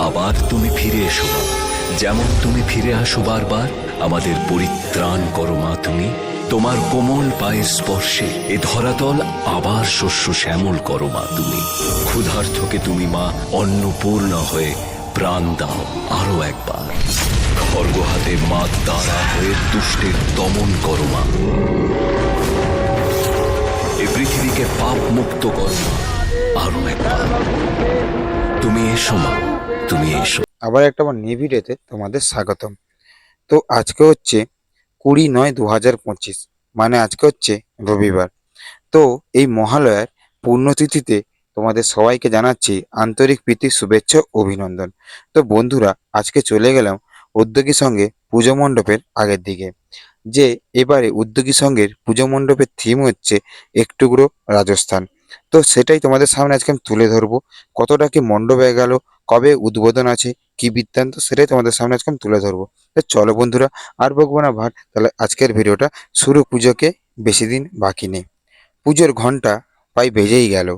আবার তুমি ফিরে এসো মা, যেমন তুমি ফিরে আসো বারবার। আমাদের পরিত্রাণ করো মা তুমি, তোমার কোমল পায়ের স্পর্শে এ ধরাতল আবার শস্য শ্যামল করো মা তুমি। ক্ষুধার্থকে তুমি মা অন্নপূর্ণা হয়ে প্রাণ দাও আরো একবার। খর্গ হাতে মা তারা হয়ে দুষ্টের দমন করো মা। এ পৃথিবীকে পাপ মুক্ত করো মা আরো একবার। তুমি এসো মা, তুমি এসো। আবার একটা আমার নিউ ভিডিওতে তোমাদের স্বাগতম। তো আজকে হচ্ছে 20/9/2025, মানে আজকে হচ্ছে রবিবার। তো এই মহালয়ার পুণ্যতিথিতে তোমাদের সবাইকে জানাচ্ছি আন্তরিক প্রীতি, শুভেচ্ছা, অভিনন্দন। তো বন্ধুরা, আজকে চলে গেলাম উদ্যোগী সঙ্গে পুজো মণ্ডপের আগের দিকে। যে এবারে উদ্যোগী সঙ্গের পুজো মণ্ডপের থিম হচ্ছে এক টুকরো রাজস্থান। তো সেটাই তোমাদের সামনে আজকে আমি তুলে ধরবো। কতটা কি মণ্ডপ হয়ে গেল, কবে উদ্বোধন আছে, কি বৃত্তান্ত, সেটাই তোমাদের সামনে আজকে আমি তুলে ধরবো। তো চলো বন্ধুরা, আর বকবো না ভাট, তাহলে আজকের ভিডিওটা শুরু। পুজোকে বেশি দিন বাকি নেই, পুজোর ঘন্টা প্রায় বেজেই গেল।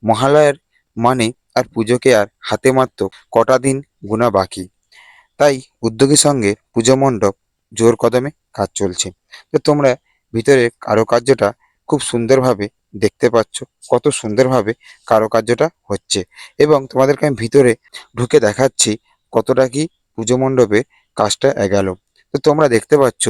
মহালয়ার মানে আর পুজোকে আর হাতে মাত্র কটা দিন গোনা বাকি। তাই উদ্যোগী সঙ্গে পুজো মণ্ডপ জোর কদমে কাজ চলছে। তো তোমরা ভিতরে কারুকার্যটা খুব সুন্দরভাবে দেখতে পাচ্ছ, কত সুন্দরভাবে কারুকার্যটা হচ্ছে। এবং তোমাদেরকে আমি ভিতরে ঢুকে দেখাচ্ছি কতটা কি পুজো মণ্ডপে কাজটা এগালো। তো তোমরা দেখতে পাচ্ছ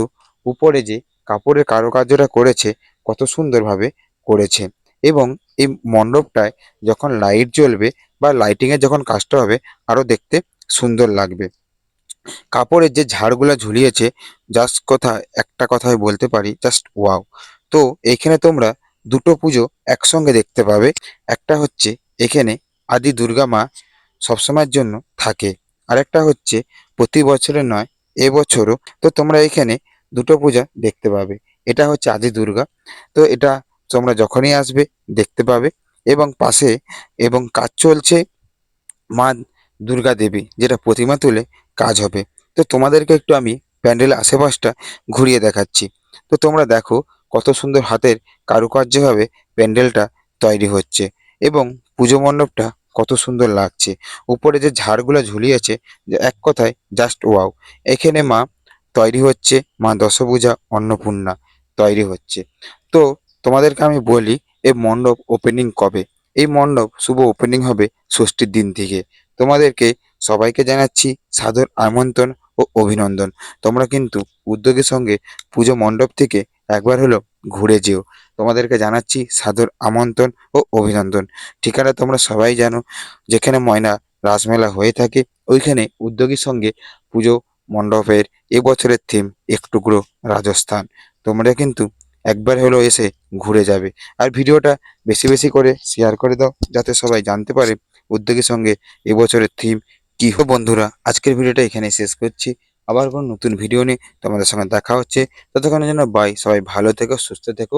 উপরে যে কাপড়ের কারুকার্যটা করেছে, কত সুন্দরভাবে করেছে। এবং এই মণ্ডপটায় যখন লাইট জ্বলবে বা লাইটিংয়ের যখন কাজটা হবে, আরও দেখতে সুন্দর লাগবে। কাপড়ের যে ঝাড়গুলা ঝুলিয়েছে, জাস্ট একটা কথাই বলতে পারি, জাস্ট ওয়াও। তো এখানে তোমরা দুটো পুজো একসঙ্গে দেখতে পাবে। একটা হচ্ছে এখানে আদি দুর্গা মা সবসময়ের জন্য থাকে, আরেকটা হচ্ছে প্রতি বছরের নয়, এবছরও। তো তোমরা এখানে দুটো পূজা দেখতে পাবে। এটা হচ্ছে আদি দুর্গা। তো এটা তোমরা যখনই আসবে দেখতে পাবে। এবং পাশে এবং কাজ চলছে মা দুর্গা দেবী, যেটা প্রতিমা তুলে কাজ হবে। তো তোমাদেরকে একটু আমি প্যান্ডেলের আশেপাশটা ঘুরিয়ে দেখাচ্ছি। তো তোমরা দেখো কত সুন্দর হাতের কারুকার্যভাবে প্যান্ডেলটা তৈরি হচ্ছে। এবং পুজো মণ্ডপটা কত সুন্দর লাগছে। উপরে যে ঝাড়গুলো ঝুলিয়েছে, যে এক কথায় জাস্ট ওয়াও। এখানে মা তৈরি হচ্ছে, মা দশভুজা অন্নপূর্ণা তৈরি হচ্ছে। তো তোমাদেরকে আমি বলি, এই মণ্ডপ ওপেনিং কবে? এই মণ্ডপ শুভ ওপেনিং হবে ষষ্ঠীর দিন থেকে। তোমাদেরকে সবাইকে জানাচ্ছি সাদর আমন্ত্রণ ও অভিনন্দন। তোমরা কিন্তু উদ্যোগের সঙ্গে পুজো মণ্ডপ থেকে একবার হলো ঘুরে যেও। তোমাদেরকে জানাচ্ছি সাদর আমন্ত্রণ ও অভিনন্দন। ঠিকানা তোমরা সবাই জানো, যেখানে ময়না রাসমেলা হয়ে থাকে, ওইখানে উদ্যোগীর সঙ্গে পুজো মণ্ডপের এবছরের থিম এক টুকরো রাজস্থান। তোমরা কিন্তু একবার হলো এসে ঘুরে যাবে। আর ভিডিওটা বেশি বেশি করে শেয়ার করে দাও, যাতে সবাই জানতে পারে উদ্যোগীর সঙ্গে এবছরের থিম কি। বন্ধুরা, আজকের ভিডিওটা এখানে শেষ করছি। আবার কোনো নতুন ভিডিও নিয়ে তোমাদের সঙ্গে দেখা হচ্ছে। ততক্ষণের জন্য বাই। সবাই ভালো থেকো, সুস্থ থেকো।